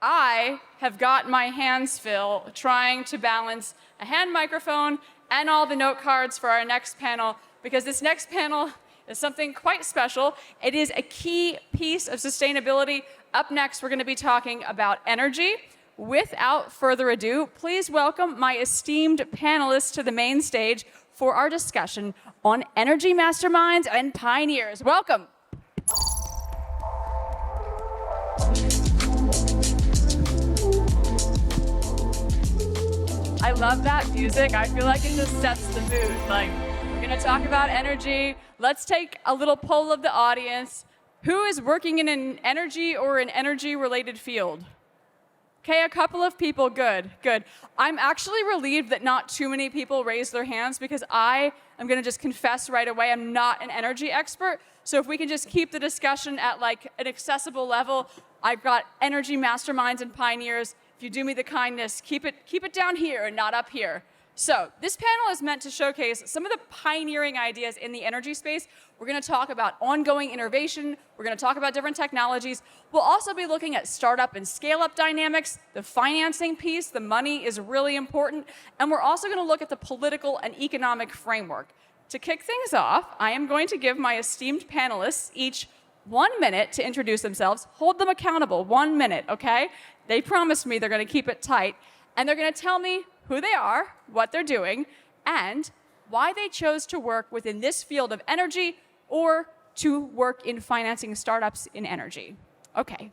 I have got my hands full trying to balance a hand microphone and all the note cards for our next panel, because this next panel is something quite special. It is a key piece of sustainability. Up next, we're going to be talking about energy. Without further ado, please welcome my esteemed panelists to the main stage for our discussion on energy masterminds and pioneers. Welcome. I love that music. I feel like it just sets the mood. Like, we're going to talk about energy. Let's take a little poll of the audience. Who is working in an energy or an energy-related field? Okay, a couple of people. Good, good. I'm actually relieved that not too many people raised their hands, because I am going to just confess right away I'm not an energy expert. So if we can just keep the discussion at like an accessible level, I've got energy masterminds and pioneers. If you do me the kindness, keep it down here and not up here. So this panel is meant to showcase some of the pioneering ideas in the energy space. We're going to talk about ongoing innovation. We're going to talk about different technologies. We'll also be looking at startup and scale-up dynamics, the financing piece. The money is really important. And we're also going to look at the political and economic framework. To kick things off, I am going to give my esteemed panelists each 1 minute to introduce themselves. Hold them accountable, 1 minute, okay? They promised me they're going to keep it tight. And they're going to tell me who they are, what they're doing, and why they chose to work within this field of energy or to work in financing startups in energy. Okay,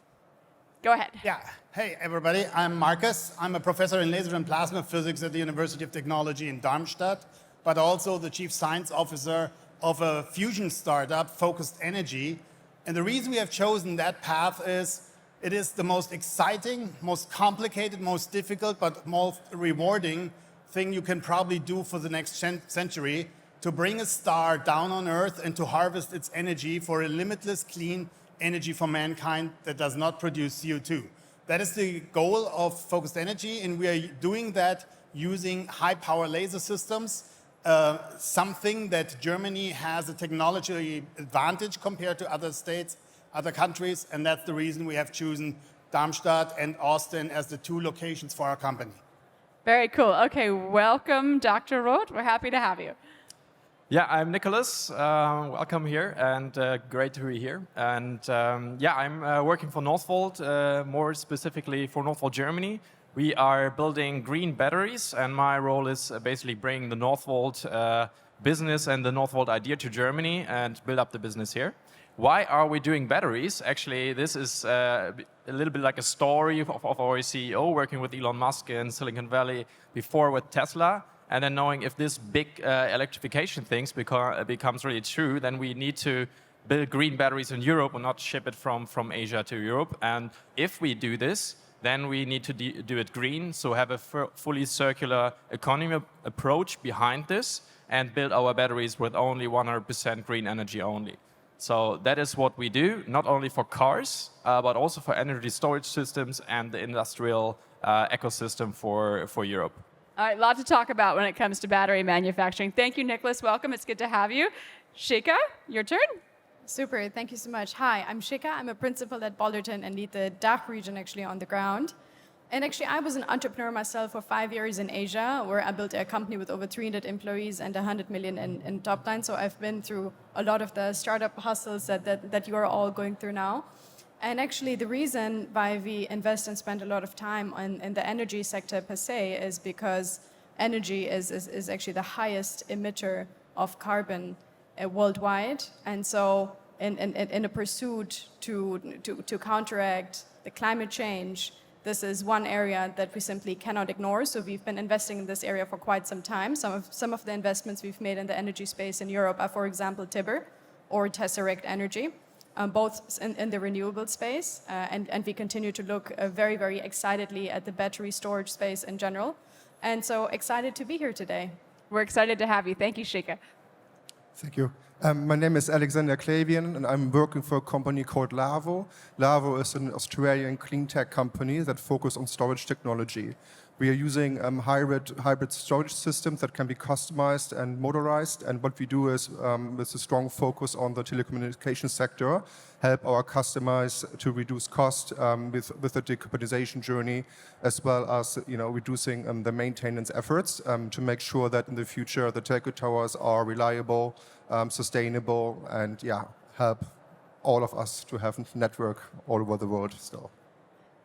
go ahead. Yeah, hey everybody, I'm Markus. I'm a professor in laser and plasma physics at the University of Technology in Darmstadt, but also the chief science officer of a fusion startup, Focused Energy. And the reason we have chosen that path is it is the most exciting, most complicated, most difficult, but most rewarding thing you can probably do for the next century, to bring a star down on Earth and to harvest its energy for a limitless, clean energy for mankind that does not produce CO2. That is the goal of Focused Energy, and we are doing that using high-power laser systems, something that Germany has a technology advantage compared to other states, other countries, and that's the reason we have chosen Darmstadt and Austin as the 2 locations for our company. Very cool. Okay, welcome, Dr. Roth. We're happy to have you. Yeah, I'm Nicolas. Welcome here, and great to be here. And yeah, I'm working for Northvolt, more specifically for Northvolt Germany. We are building green batteries, and my role is basically bringing the Northvolt business and the Northvolt idea to Germany and build up the business here. Why are we doing batteries? Actually, this is a little bit like a story of our CEO working with Elon Musk in Silicon Valley, before with Tesla, and then knowing if this big electrification things becomes really true, then we need to build green batteries in Europe and not ship it from Asia to Europe. And if we do this, then we need to do it green, so have a fully circular economy approach behind this and build our batteries with only 100% green energy only. So that is what we do, not only for cars, but also for energy storage systems and the industrial ecosystem for Europe. All right, a lot to talk about when it comes to battery manufacturing. Thank you, Nicolas. Welcome. It's good to have you. Shikha, your turn. Super, thank you so much. Hi, I'm Shikha. I'm a principal at Balderton and lead the DACH region actually on the ground. And actually, I was an entrepreneur myself for 5 years in Asia, where I built a company with over 300 employees and 100 million in top line. So I've been through a lot of the startup hustles that you are all going through now. And actually, the reason why we invest and spend a lot of time in the energy sector per se is because energy is actually the highest emitter of carbon worldwide. And so in a pursuit to counteract the climate change, this is one area that we simply cannot ignore. So we've been investing in this area for quite some time. Some of the investments we've made in the energy space in Europe are, for example, Tibber or Tesseract Energy, both in the renewable space. And we continue to look very, very excitedly at the battery storage space in general. And so excited to be here today. We're excited to have you. Thank you, Shikha. Thank you. My name is Alexander Clavien, and I'm working for a company called LAVO. LAVO is an Australian clean tech company that focuses on storage technology. We are using hybrid storage systems that can be customized and modularized. And what we do is, with a strong focus on the telecommunications sector, help our customers to reduce cost with the decarbonization journey, as well as reducing the maintenance efforts to make sure that in the future the telco towers are reliable, sustainable, and help all of us to have a network all over the world still.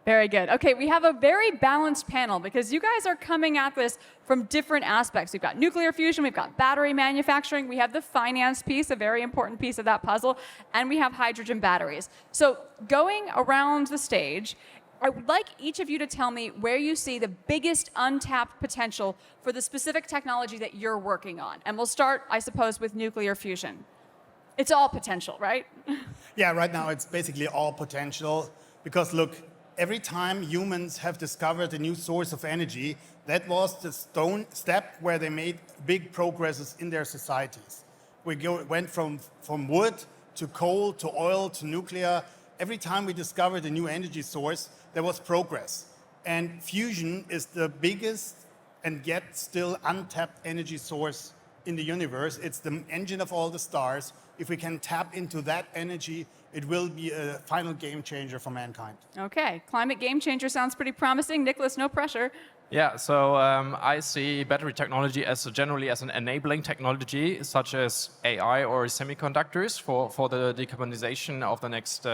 Very good. Okay, we have a very balanced panel because you guys are coming at this from different aspects. We've got nuclear fusion, we've got battery manufacturing, we have the finance piece, a very important piece of that puzzle, and we have hydrogen batteries. So going around the stage, I would like each of you to tell me where you see the biggest untapped potential for the specific technology that you're working on. And we'll start, I suppose, with nuclear fusion. It's all potential, right? Yeah, right now it's basically all potential because look, every time humans have discovered a new source of energy, that was the step where they made big progresses in their societies. Went from wood to coal to oil to nuclear. Every time we discovered a new energy source, there was progress. And fusion is the biggest and yet still untapped energy source in the universe. It's the engine of all the stars. If we can tap into that energy, it will be a final game changer for mankind. Okay, climate game changer sounds pretty promising. Nicolas, no pressure. Yeah, so I see battery technology as generally as an enabling technology, such as AI or semiconductors for the decarbonization of the next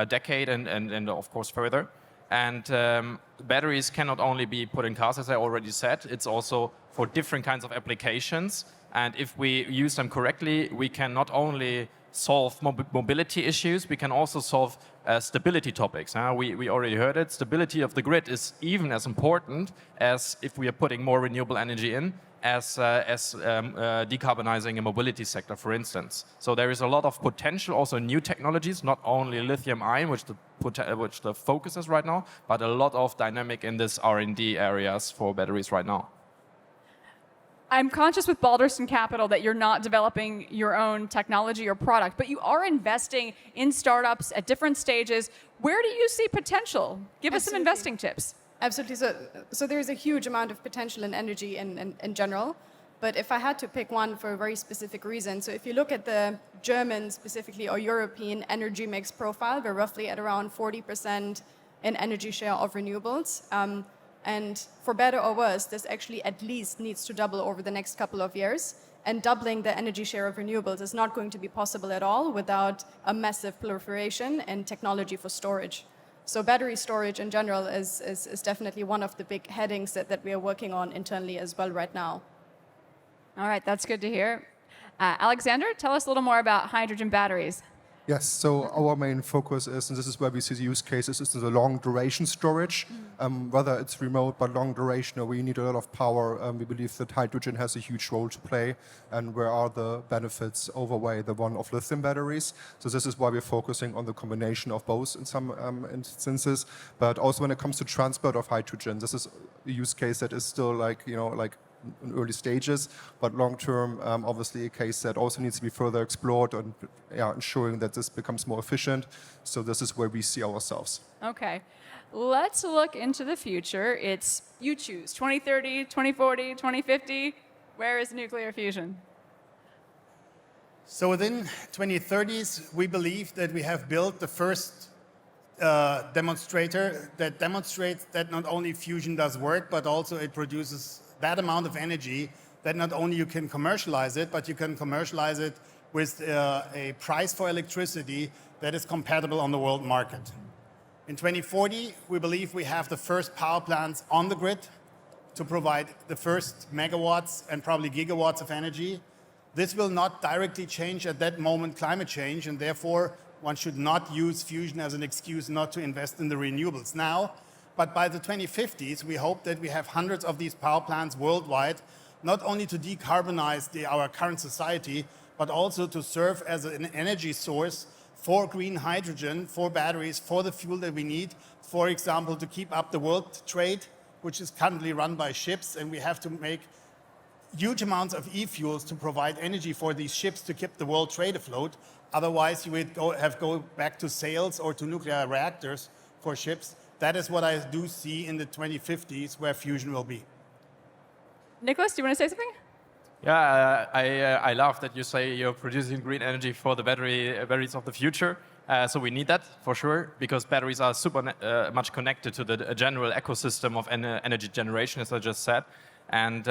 decade and of course further. And batteries cannot only be put in cars, as I already said, it's also for different kinds of applications. And if we use them correctly, we can not only solve mobility issues, we can also solve stability topics. We already heard it. Stability of the grid is even as important as if we are putting more renewable energy in, as decarbonizing a mobility sector, for instance. So there is a lot of potential, also new technologies, not only lithium-ion, which the focus is right now, but a lot of dynamic in this R&D areas for batteries right now. I'm conscious with Balderton Capital that you're not developing your own technology or product, but you are investing in startups at different stages. Where do you see potential? Give us some investing tips. Absolutely. So there's a huge amount of potential in energy in general. But if I had to pick one for a very specific reason, so if you look at the German specifically or European energy mix profile, we're roughly at around 40% in energy share of renewables. And for better or worse, this actually at least needs to double over the next couple of years. And doubling the energy share of renewables is not going to be possible at all without a massive proliferation in technology for storage. So battery storage in general is definitely one of the big headings that we are working on internally as well right now. All right, that's good to hear. Alexander, tell us a little more about hydrogen batteries. Yes, so our main focus is, and this is where we see the use cases, is the long duration storage. Whether it's remote but long duration or we need a lot of power, we believe that hydrogen has a huge role to play, and where are the benefits overweigh the one of lithium batteries. So this is why we're focusing on the combination of both in some instances. But also when it comes to transport of hydrogen, this is a use case that is still in early stages, but long-term, obviously a case that also needs to be further explored and ensuring that this becomes more efficient. So this is where we see ourselves. Okay, let's look into the future. It's you choose, 2030, 2040, 2050. Where is nuclear fusion? So within 2030s, we believe that we have built the first demonstrator that demonstrates that not only fusion does work, but also it produces that amount of energy that not only you can commercialize it, but you can commercialize it with a price for electricity that is compatible on the world market. In 2040, we believe we have the first power plants on the grid to provide the first megawatts and probably gigawatts of energy. This will not directly change at that moment climate change, and therefore one should not use fusion as an excuse not to invest in the renewables now. But by the 2050s, we hope that we have hundreds of these power plants worldwide, not only to decarbonize our current society, but also to serve as an energy source for green hydrogen, for batteries, for the fuel that we need. For example, to keep up the world trade, which is currently run by ships, and we have to make huge amounts of e-fuels to provide energy for these ships to keep the world trade afloat. Otherwise, you would go back to sails or to nuclear reactors for ships. That is what I do see in the 2050s, where fusion will be. Nicolas, do you want to say something? Yeah, I love that you say you're producing green energy for the batteries of the future. So we need that for sure, because batteries are super much connected to the general ecosystem of energy generation, as I just said. And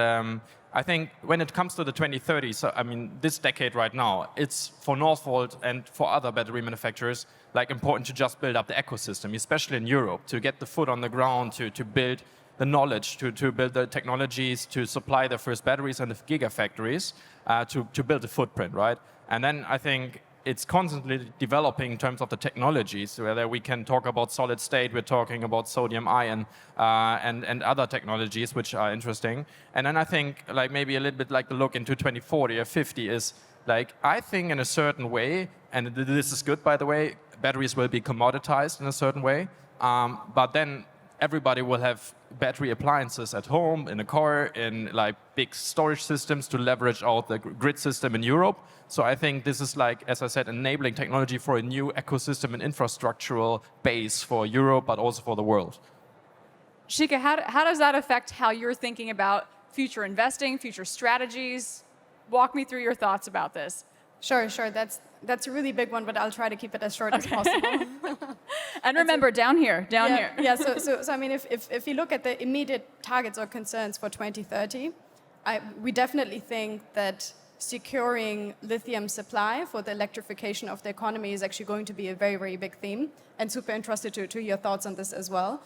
I think when it comes to the 2030s, so I mean this decade right now, it's for Northvolt and for other battery manufacturers like important to just build up the ecosystem, especially in Europe, to get the foot on the ground, to build the knowledge, to build the technologies, to supply the first batteries and the gigafactories, to build a footprint, right? And then I think it's constantly developing in terms of the technologies, whether we can talk about solid state, we're talking about sodium ion, and other technologies which are interesting. And then I think like maybe a little bit like the look into 2040 or 50 is like, I think in a certain way, and this is good by the way, batteries will be commoditized in a certain way, but then everybody will have battery appliances at home, in a car, in like big storage systems to leverage out the grid system in Europe. So I think this is like, as I said, enabling technology for a new ecosystem and infrastructural base for Europe, but also for the world. Shikha, how does that affect how you're thinking about future investing, future strategies? Walk me through your thoughts about this. Sure. That's a really big one, but I'll try to keep it as short as possible. And remember, down here. Yeah, so I mean, if you look at the immediate targets or concerns for 2030, we definitely think that securing lithium supply for the electrification of the economy is actually going to be a very, very big theme, and super interested to your thoughts on this as well.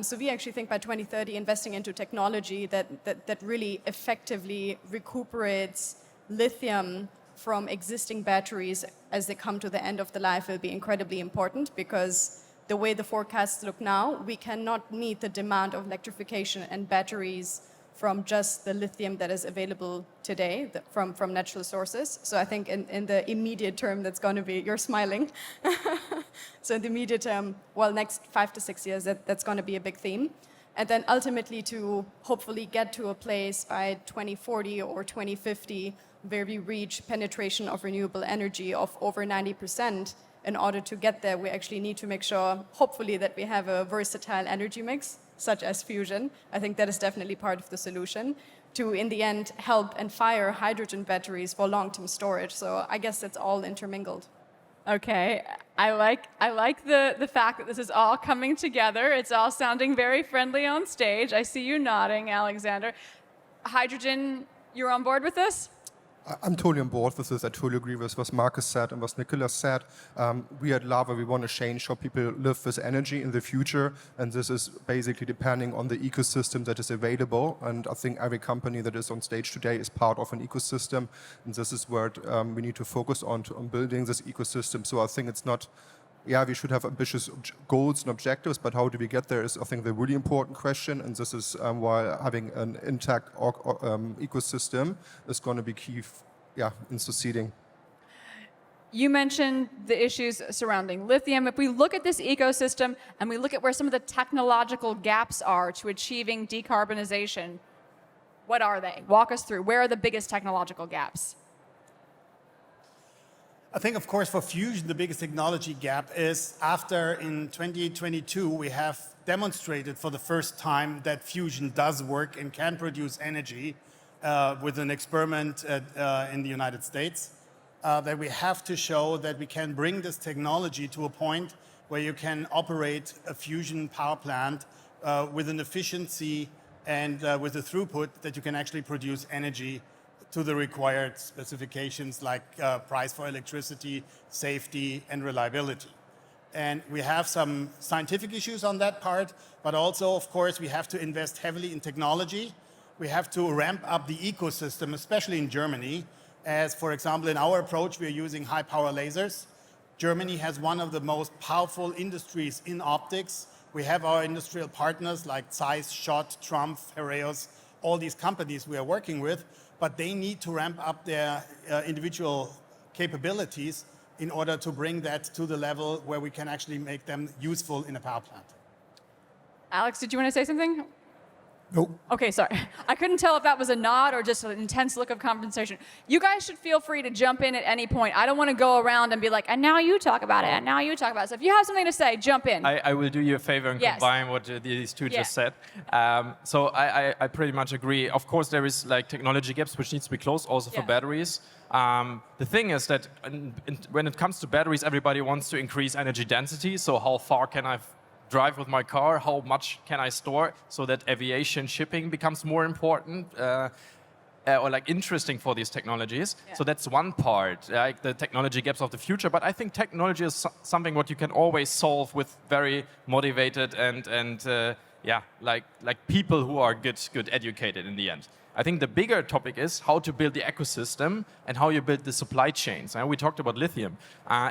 So we actually think by 2030, investing into technology that really effectively recuperates lithium from existing batteries as they come to the end of the life will be incredibly important, because the way the forecasts look now, we cannot meet the demand of electrification and batteries from just the lithium that is available today from natural sources. So I think in the immediate term, that's going to be, you're smiling. So in the immediate term, well, next 5 to 6 years, that's going to be a big theme. And then ultimately to hopefully get to a place by 2040 or 2050 where we reach penetration of renewable energy of over 90%. In order to get there, we actually need to make sure, hopefully, that we have a versatile energy mix, such as fusion. I think that is definitely part of the solution to, in the end, help and fire hydrogen batteries for long-term storage. So I guess it's all intermingled. Okay, I like the fact that this is all coming together. It's all sounding very friendly on stage. I see you nodding, Alexander. Hydrogen, you're on board with this? I'm totally on board with this. I totally agree with what Markus said and what Nicolas said. We at LAVO, we want to change how people live with energy in the future, and this is basically depending on the ecosystem that is available. And I think every company that is on stage today is part of an ecosystem, and this is where we need to focus on building this ecosystem. So I think it's not, we should have ambitious goals and objectives, but how do we get there is, I think, the really important question, and this is why having an intact ecosystem is going to be key in succeeding. You mentioned the issues surrounding lithium. If we look at this ecosystem and we look at where some of the technological gaps are to achieving decarbonization, what are they? Walk us through. Where are the biggest technological gaps? I think, of course, for fusion, the biggest technology gap is after in 2022, we have demonstrated for the first time that fusion does work and can produce energy with an experiment in the United States. That we have to show that we can bring this technology to a point where you can operate a fusion power plant with an efficiency and with a throughput that you can actually produce energy to the required specifications like price for electricity, safety, and reliability. And we have some scientific issues on that part, but also, of course, we have to invest heavily in technology. We have to ramp up the ecosystem, especially in Germany. As, for example, in our approach, we are using high-power lasers. Germany has one of the most powerful industries in optics. We have our industrial partners like Zeiss, Schott, Trumpf, Heraeus, all these companies we are working with, but they need to ramp up their individual capabilities in order to bring that to the level where we can actually make them useful in a power plant. Alex, did you want to say something? No. Okay, sorry. I couldn't tell if that was a nod or just an intense look of compensation. You guys should feel free to jump in at any point. I don't want to go around and be like, and now you talk about it, and now you talk about it. So if you have something to say, jump in. I will do you a favor and Yes. combine what these two Yeah. just said. So I pretty much agree. Of course, there is like technology gaps which needs to be closed also for Yeah. batteries. The thing is that when it comes to batteries, everybody wants to increase energy density. So how far can I drive with my car? How much can I store so that aviation shipping becomes more important? Or like interesting for these technologies. Yeah. So that's one part, like the technology gaps of the future. But I think technology is something what you can always solve with very motivated and like people who are good educated in the end. I think the bigger topic is how to build the ecosystem and how you build the supply chains. And we talked about lithium.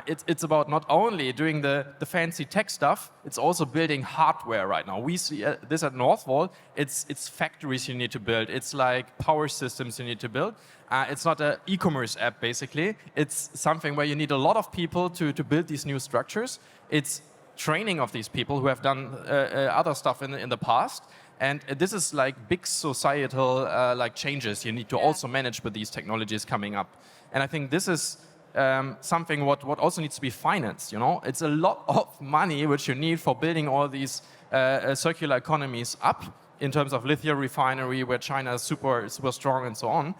It's about not only doing the fancy tech stuff, it's also building hardware right now. We see this at Northvolt. It's factories you need to build. It's like power systems you need to build. It's not an e-commerce app, basically. It's something where you need a lot of people to build these new structures. It's training of these people who have done other stuff in the past. And this is like big societal like changes you need to also manage with these technologies coming up. And I think this is something what also needs to be financed. You know, it's a lot of money which you need for building all these circular economies up in terms of lithium refinery, where China is super strong and so on.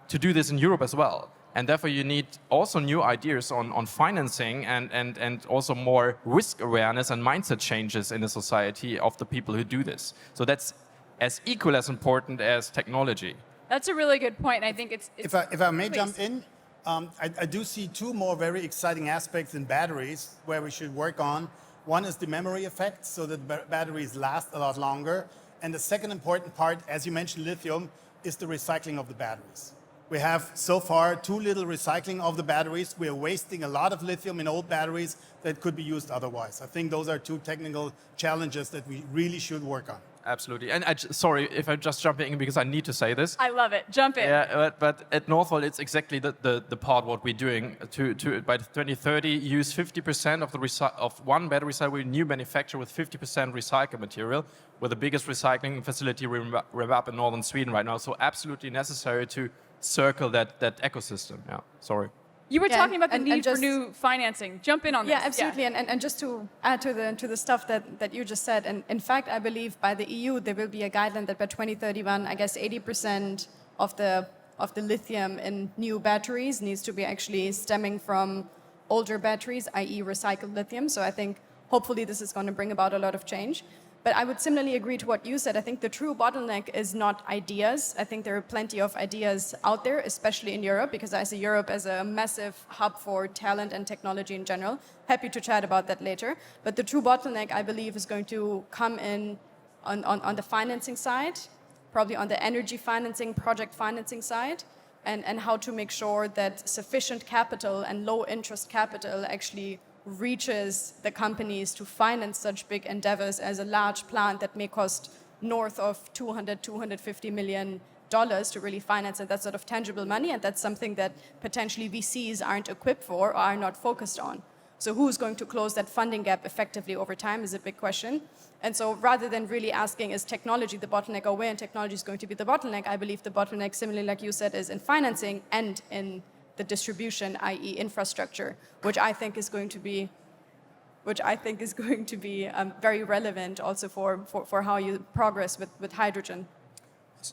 To do this in Europe as well. And therefore, you need also new ideas on financing and also more risk awareness and mindset changes in the society of the people who do this. So that's as equal as important as technology. That's a really good point. I think it's If I may please. jump in, I do see two more very exciting aspects in batteries where we should work on. One is the memory effect, so that batteries last a lot longer. And the second important part, as you mentioned lithium, is the recycling of the batteries. We have so far too little recycling of the batteries. We are wasting a lot of lithium in old batteries that could be used otherwise. I think those are two technical challenges that we really should work on. Absolutely. And sorry if I'm just jumping in because I need to say this. I love it. Jump in. Yeah, but at Northvolt, it's exactly the part what we're doing to by 2030 use 50% of one battery cell with new manufacture with 50% recycled material. We're the biggest recycling facility rev up in northern Sweden right now. So absolutely necessary to circle that ecosystem. Yeah, sorry. You were Yeah, talking about the and need for just- new financing. Jump in on this. Yeah, absolutely. And just to add to the stuff that you just said, and in fact, I believe by the EU there will be a guideline that by 2031, I guess 80% of the lithium in new batteries needs to be actually stemming from older batteries, i.e. recycled lithium. So I think hopefully this is going to bring about a lot of change. But I would similarly agree to what you said. I think the true bottleneck is not ideas. I think there are plenty of ideas out there, especially in Europe, because I see Europe as a massive hub for talent and technology in general. Happy to chat about that later. But the true bottleneck, I believe, is going to come in on the financing side, probably on the energy financing, project financing side, and how to make sure that sufficient capital and low interest capital actually reaches the companies to finance such big endeavors as a large plant that may cost north of $250 million to really finance it. That's sort of tangible money, and that's something that potentially VCs aren't equipped for or are not focused on. So who's going to close that funding gap effectively over time is a big question. And so rather than really asking, is technology the bottleneck or where technology is going to be the bottleneck, I believe the bottleneck, similarly like you said, is in financing and in the distribution, i.e. infrastructure, which I think is going to be very relevant also for how you progress with hydrogen.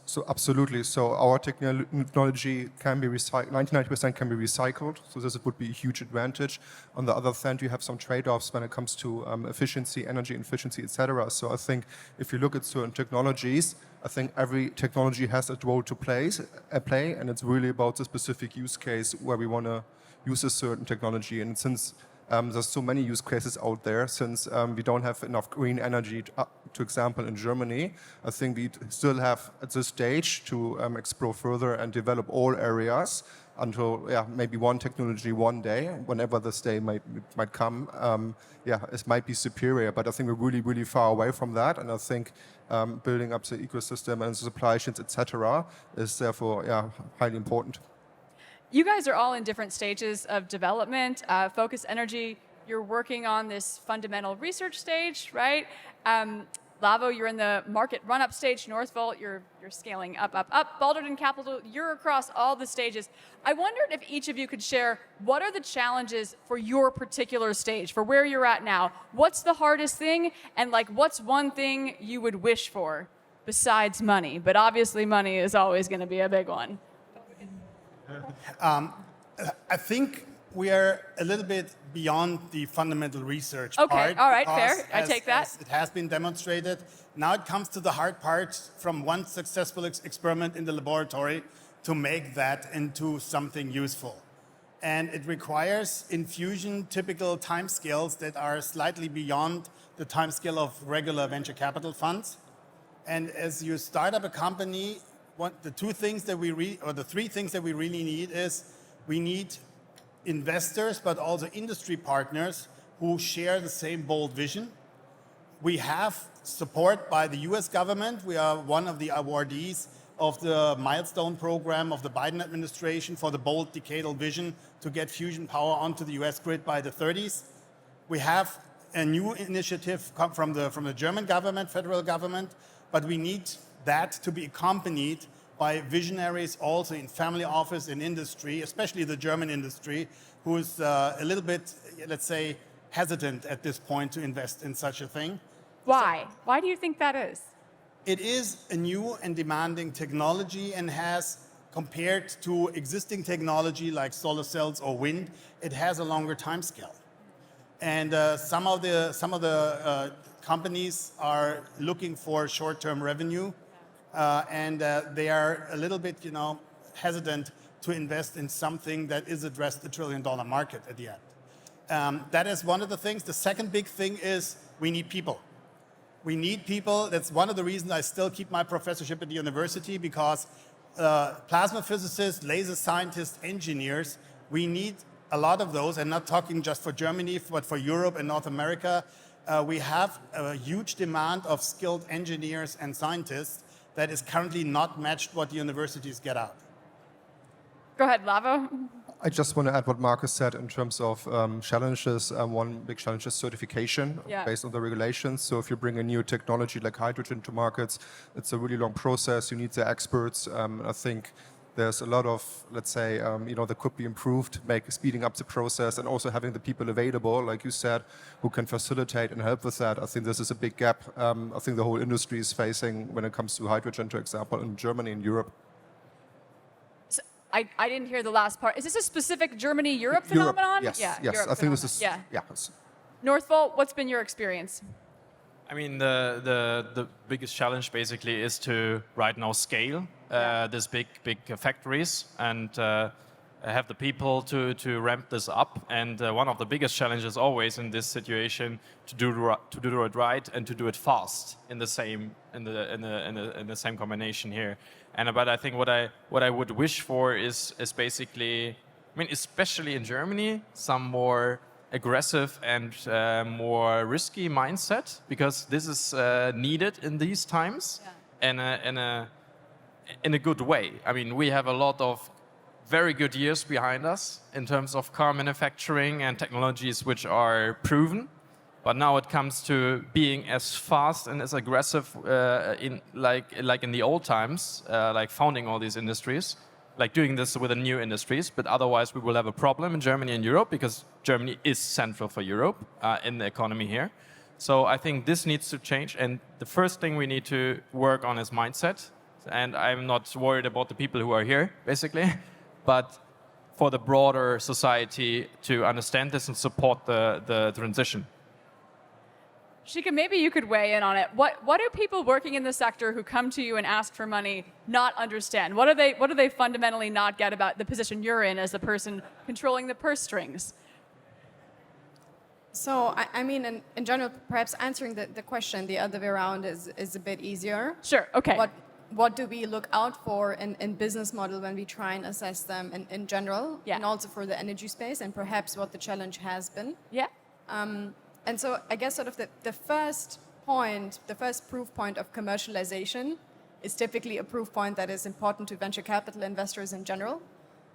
So absolutely. So our technology can be recycled. 99% can be recycled. So this would be a huge advantage. On the other hand, you have some trade-offs when it comes to efficiency, energy efficiency, etc. So I think if you look at certain technologies, I think every technology has a role to play, and it's really about the specific use case where we want to use a certain technology. And since there's so many use cases out there, since we don't have enough green energy, to example, in Germany, I think we still have at this stage to explore further and develop all areas until maybe one technology one day, whenever this day might come, it might be superior. But I think we're really, really far away from that. And I think building up the ecosystem and the supply chains, etc., is therefore highly important. You guys are all in different stages of development. Focus Energy, you're working on this fundamental research stage, right? LAVO, you're in the market run-up stage. Northvolt, you're scaling up. Balderton Capital, you're across all the stages. I wondered if each of you could share what are the challenges for your particular stage, for where you're at now. What's the hardest thing, and like what's one thing you would wish for besides money? But obviously money is always going to be a big one. I think we are a little bit beyond the fundamental research part. Okay, all right, because fair. I take that. as it has been demonstrated. Now it comes to the hard part from one successful experiment in the laboratory to make that into something useful. And it requires in fusion typical timescales that are slightly beyond the timescale of regular venture capital funds. And as you start up a company, the three things that we really need is we need investors, but also industry partners who share the same bold vision. We have support by the US government. We are one of the awardees of the milestone program of the Biden administration for the bold decadal vision to get fusion power onto the US grid by the 30s. We have a new initiative come from the German government, federal government, but we need that to be accompanied by visionaries also in family office and industry, especially the German industry, who is a little bit, let's say, hesitant at this point to invest in such a thing. Why? Why do you think that is? It is a new and demanding technology and has, compared to existing technology like solar cells or wind, it has a longer time scale. And some of the companies are looking for short-term revenue. And they are a little bit, hesitant to invest in something that is addressed $1 trillion market at the end. That is one of the things. The second big thing is we need people. We need people. That's one of the reasons I still keep my professorship at the university, because plasma physicists, laser scientists, engineers, we need a lot of those. And not talking just for Germany, but for Europe and North America. We have a huge demand of skilled engineers and scientists that is currently not matched what the universities get out. Go ahead, LAVO. I just want to add what Markus said in terms of challenges. One big challenge is certification based on the regulations. So if you bring a new technology like hydrogen to markets, it's a really long process. You need the experts. I think there's a lot of, let's say, that could be improved, speeding up the process, and also having the people available, like you said, who can facilitate and help with that. I think this is a big gap. I think the whole industry is facing when it comes to hydrogen, for example, in Germany and Europe. So I didn't hear the last part. Is this a specific Germany-Europe phenomenon? Yes, yeah, yes. Europe I think this is, yeah. Northvolt, what's been your experience? I mean, the biggest challenge basically is to right now scale these big factories and have the people to ramp this up. And one of the biggest challenges always in this situation to do it right and to do it fast in the same combination here. But I think what I would wish for is basically, I mean, especially in Germany, some more aggressive and more risky mindset, because this is needed in these times, in a good way. I mean, we have a lot of very good years behind us in terms of car manufacturing and technologies which are proven. But now it comes to being as fast and as aggressive like in the old times, like founding all these industries, like doing this with the new industries. But otherwise, we will have a problem in Germany and Europe, because Germany is central for Europe in the economy here. So I think this needs to change. And the first thing we need to work on is mindset. And I'm not worried about the people who are here, basically, but for the broader society to understand this and support the transition. Shikha, maybe you could weigh in on it. What do people working in the sector who come to you and ask for money not understand? What do they fundamentally not get about the position you're in as the person controlling the purse strings? So, I mean, in general, perhaps answering the question the other way around is a bit easier. Sure, okay. What do we look out for in business model when we try and assess them in general, and also for the energy space, and perhaps what the challenge has been? Yeah. And so I guess sort of the first proof point of commercialization is typically a proof point that is important to venture capital investors in general.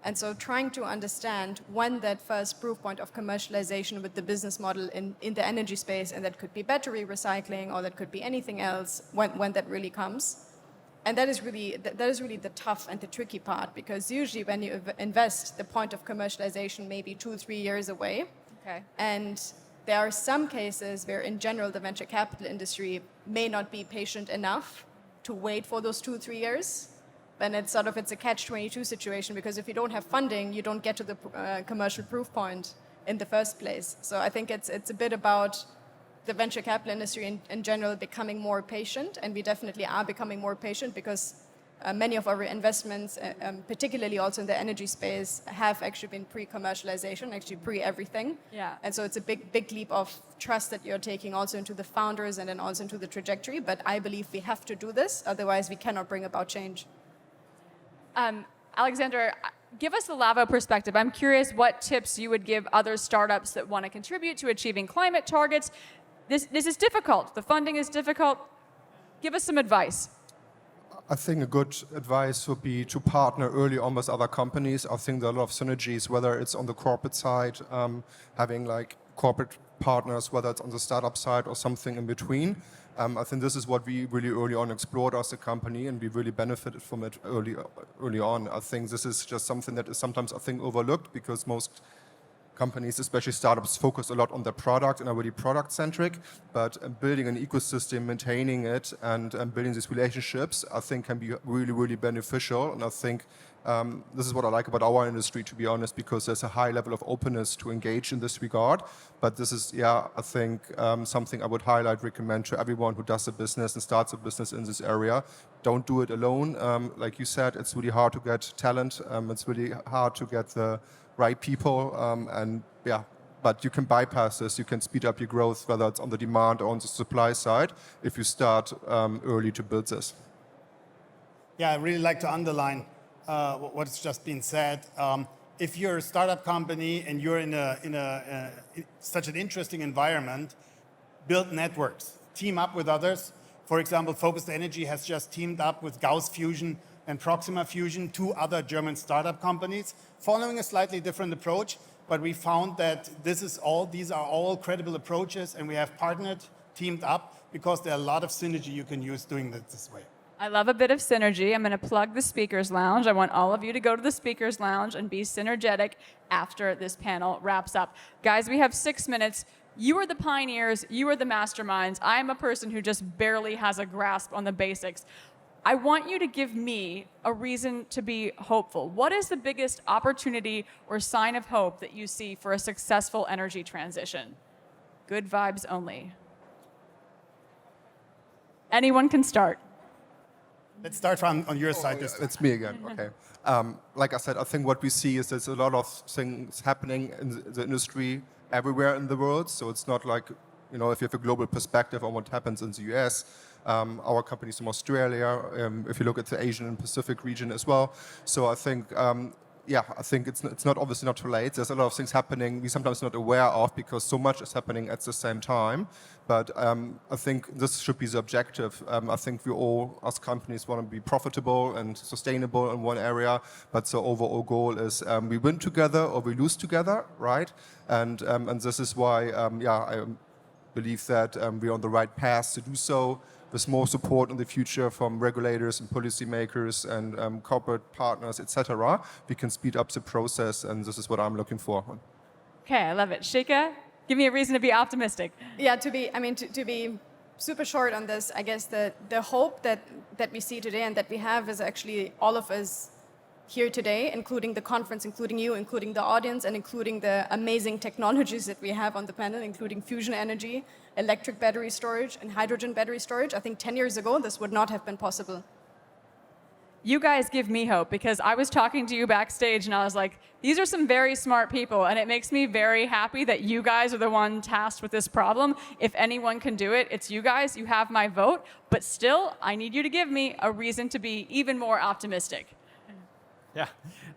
And so trying to understand when that first proof point of commercialization with the business model in the energy space, and that could be battery recycling or that could be anything else, when that really comes. And that is really the tough and the tricky part, because usually when you invest, the point of commercialization may be 2-3 years away. Okay. And there are some cases where in general the venture capital industry may not be patient enough to wait for those 2-3 years. Then it's a catch-22 situation, because if you don't have funding, you don't get to the commercial proof point in the first place. So I think it's a bit about the venture capital industry in general becoming more patient, and we definitely are becoming more patient, because many of our investments, particularly also in the energy space, have actually been pre-commercialization, actually pre-everything. Yeah. And so it's a big leap of trust that you're taking also into the founders and then also into the trajectory. But I believe we have to do this, otherwise we cannot bring about change. Alexander, give us the LAVO perspective. I'm curious what tips you would give other startups that want to contribute to achieving climate targets. This is difficult. The funding is difficult. Give us some advice. I think a good advice would be to partner early on with other companies. I think there are a lot of synergies, whether it's on the corporate side, having like corporate partners, whether it's on the startup side or something in between. I think this is what we really early on explored as a company, and we really benefited from it early on. I think this is just something that is sometimes, I think, overlooked, because most companies, especially startups, focus a lot on their product and are really product-centric, but building an ecosystem, maintaining it, and building these relationships, I think can be really, really beneficial. And I think this is what I like about our industry, to be honest, because there's a high level of openness to engage in this regard. But this is, I think, something I would recommend to everyone who does a business and starts a business in this area. Don't do it alone. Like you said, it's really hard to get talent. It's really hard to get the right people, but you can bypass this. You can speed up your growth, whether it's on the demand or on the supply side, if you start early to build this. Yeah, I really like to underline what's just been said. If you're a startup company and you're in such an interesting environment, build networks, team up with others. For example, Focused Energy has just teamed up with Gauss Fusion and Proxima Fusion, 2 other German startup companies, following a slightly different approach. But we found that these are all credible approaches, and we have partnered, teamed up, because there are a lot of synergy you can use doing this way. I love a bit of synergy. I'm going to plug the Speakers Lounge. I want all of you to go to the Speakers Lounge and be synergetic after this panel wraps up. Guys, we have 6 minutes. You are the pioneers. You are the masterminds. I am a person who just barely has a grasp on the basics. I want you to give me a reason to be hopeful. What is the biggest opportunity or sign of hope that you see for a successful energy transition? Good vibes only. Anyone can start. Let's start on your side this time. It's me again, okay. Like I said, I think what we see is there's a lot of things happening in the industry everywhere in the world. So it's not like, if you have a global perspective on what happens in the US, our companies from Australia, if you look at the Asian and Pacific region as well. So I think, I think it's not obviously not too late. There's a lot of things happening we sometimes not aware of, because so much is happening at the same time. But I think this should be the objective. I think we all, as companies, want to be profitable and sustainable in one area. But the overall goal is we win together or we lose together, right? And this is why, I believe that we're on the right path to do so. With more support in the future from regulators and policymakers and corporate partners, etc., we can speed up the process, and this is what I'm looking for. Okay, I love it. Shikha, give me a reason to be optimistic. Yeah, to be super short on this, I guess the hope that we see today and that we have is actually all of us here today, including the conference, including you, including the audience, and including the amazing technologies that we have on the panel, including fusion energy, electric battery storage, and hydrogen battery storage. I think 10 years ago, this would not have been possible. You guys give me hope, because I was talking to you backstage and I was like, these are some very smart people, and it makes me very happy that you guys are the one tasked with this problem. If anyone can do it, it's you guys. You have my vote, but still, I need you to give me a reason to be even more optimistic. Yeah,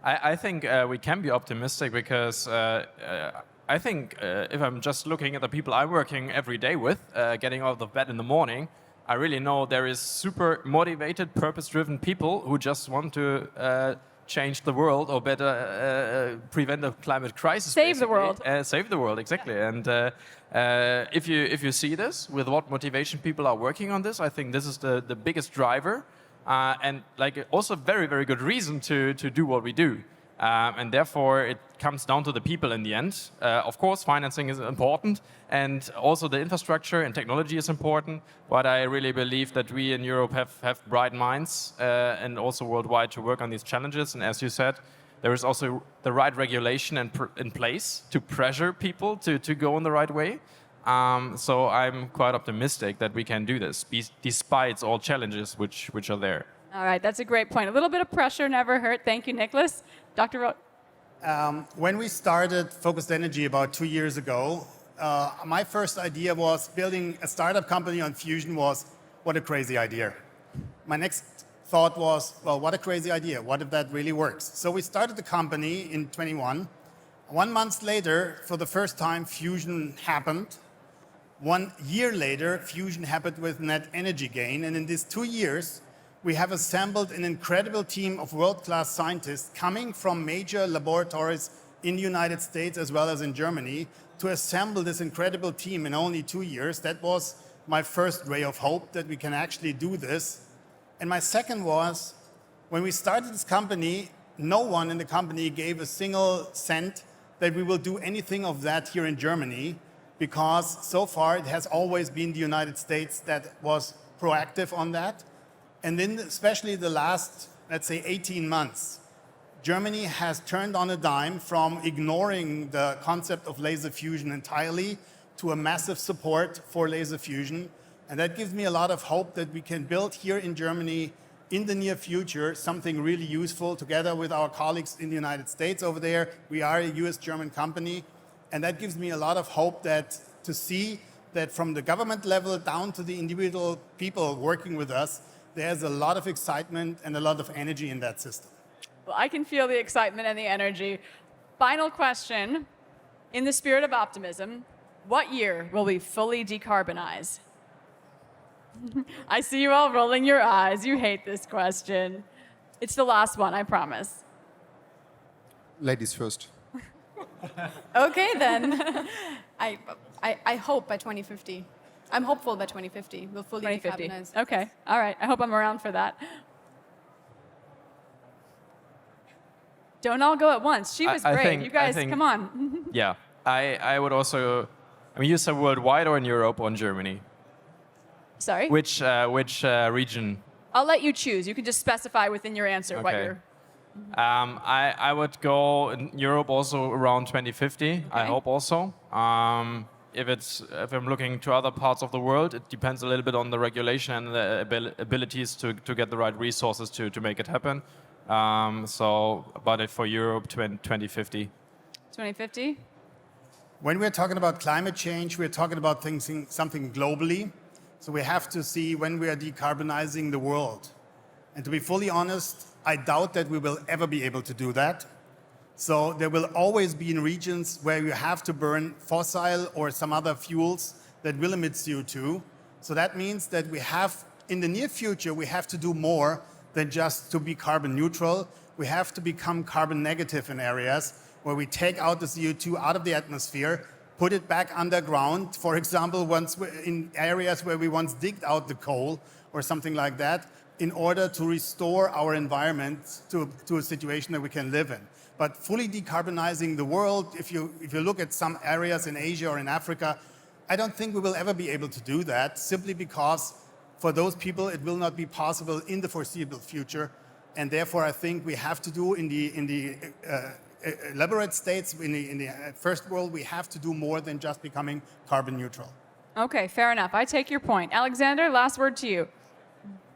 I think we can be optimistic, because I think if I'm just looking at the people I'm working every day with, getting out of bed in the morning, I really know there is super motivated, purpose-driven people who just want to change the world or better prevent a climate crisis. Save the basically. world. Save the world, exactly. Yeah. And if you see this, with what motivation people are working on this, I think this is the biggest driver. And like also very, very good reason to do what we do. And therefore, it comes down to the people in the end. Of course, financing is important, and also the infrastructure and technology is important. But I really believe that we in Europe have bright minds and also worldwide to work on these challenges. And as you said, there is also the right regulation in place to pressure people to go in the right way. So I'm quite optimistic that we can do this, despite all challenges which are there. All right, that's a great point. A little bit of pressure never hurt. Thank you, Nicolas. Dr. Roth. When we started Focused Energy about 2 years ago, my first idea was building a startup company on fusion was, what a crazy idea. My next thought was, well, what a crazy idea. What if that really works? So we started the company in 21. 1 month later, for the first time, fusion happened. 1 year later, fusion happened with net energy gain. And in these 2 years, we have assembled an incredible team of world-class scientists coming from major laboratories in the United States as well as in Germany to assemble this incredible team in only 2 years. That was my first ray of hope that we can actually do this. And my second was, when we started this company, no one in the company gave a single cent that we will do anything of that here in Germany, because so far it has always been the United States that was proactive on that. And then especially the last, let's say, 18 months, Germany has turned on a dime from ignoring the concept of laser fusion entirely to a massive support for laser fusion. And that gives me a lot of hope that we can build here in Germany in the near future something really useful together with our colleagues in the United States over there. We are a US-German company. And that gives me a lot of hope that to see that from the government level down to the individual people working with us, there's a lot of excitement and a lot of energy in that system. Well, I can feel the excitement and the energy. Final question. In the spirit of optimism, what year will we fully decarbonize? I see you all rolling your eyes. You hate this question. It's the last one, I promise. Ladies first. Okay, then. I hope by 2050. I'm hopeful by 2050 we'll fully 2050. decarbonize. Okay, all right. I hope I'm around for that. Don't all go at once. She was great. You guys, come on. Yeah, I would also. I mean, you said worldwide or in Europe or in Germany? Sorry? Which region? I'll let you choose. You can just specify within your answer what Okay. you're... I would go in Europe also around 2050. Okay. I hope also. If I'm looking to other parts of the world, it depends a little bit on the regulation and the abilities to get the right resources to make it happen. But for Europe, 2050. 2050? When we're talking about climate change, we're talking about something globally. So we have to see when we are decarbonizing the world. And to be fully honest, I doubt that we will ever be able to do that. So there will always be in regions where you have to burn fossil or some other fuels that will emit CO2. So that means that we have, in the near future, we have to do more than just to be carbon neutral. We have to become carbon negative in areas where we take out the CO2 out of the atmosphere, put it back underground. For example, in areas where we once digged out the coal or something like that, in order to restore our environment to a situation that we can live in. But fully decarbonizing the world, if you look at some areas in Asia or in Africa, I don't think we will ever be able to do that, simply because for those people it will not be possible in the foreseeable future. And therefore I think we have to do in the elaborate states, in the first world, we have to do more than just becoming carbon neutral. Okay, fair enough. I take your point. Alexander, last word to you.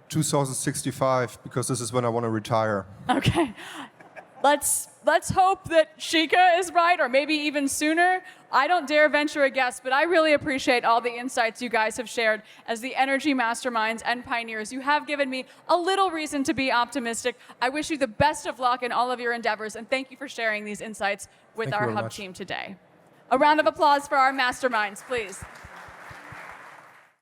2065, because this is when I want to retire. Okay. Let's hope that Shikha is right, or maybe even sooner. I don't dare venture a guess, but I really appreciate all the insights you guys have shared as the energy masterminds and pioneers. You have given me a little reason to be optimistic. I wish you the best of luck in all of your endeavors, and thank you for sharing these insights with our Hub team today. A round of applause for our masterminds, please.